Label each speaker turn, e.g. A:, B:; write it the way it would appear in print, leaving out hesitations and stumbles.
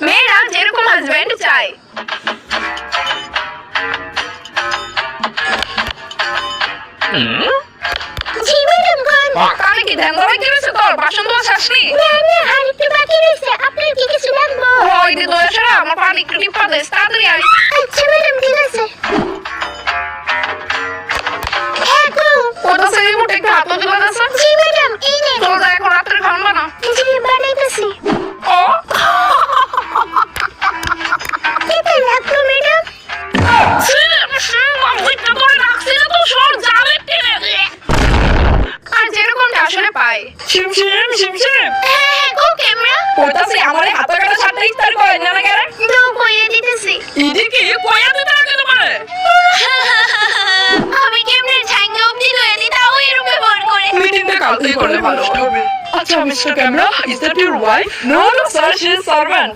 A: মেয়েরা যেরকম হাজবেন্ড চায়।
B: জি ম্যাডাম কোন?
A: কানে কি ধ্যান ধরে কি রয়েছে তোর? বাসন ধোয়া শেষনি?
B: না না আর একটু বাকি রয়েছে, আপনার কি কিছু লাগবে?
A: ওই যে দয়া সারা আমার পানি একটু টিপা দে তাড়াতাড়ি আয়।
B: আচ্ছা ম্যাডাম ঠিক আছে। হ্যাঁ গো।
A: কোথা থেকে রিমোট একটু হাত দিলে দাও স্যার।
B: জি ম্যাডাম এই নেন।
A: চল যা এখন রাত্রে খাওয়ান বানা।
B: জি বানাইতেছি।
A: ও
B: কেমন লাগলো ম্যাডাম?
A: আর যেরকমটা আসলে পাই। শিমশিম শিমশিম
B: হ্যাঁ গো ক্যামেরা।
A: কইতাছি আমারে হাতে কাটা ছাড়তে ইফতার করেন না কেন?
B: দাও কইয়ে দিতেছি।
A: এদিকে কয়া দিতে আগে তোমারে।
B: আমি কেমনে ঝাঙ্গে অবধি লয়ে দি তাও এরকম বল করে।
A: মিটিংটা কালকেই করলে ভালো হবে। আচ্ছা mister camera, is that your wife? No, no, sir, she is servant.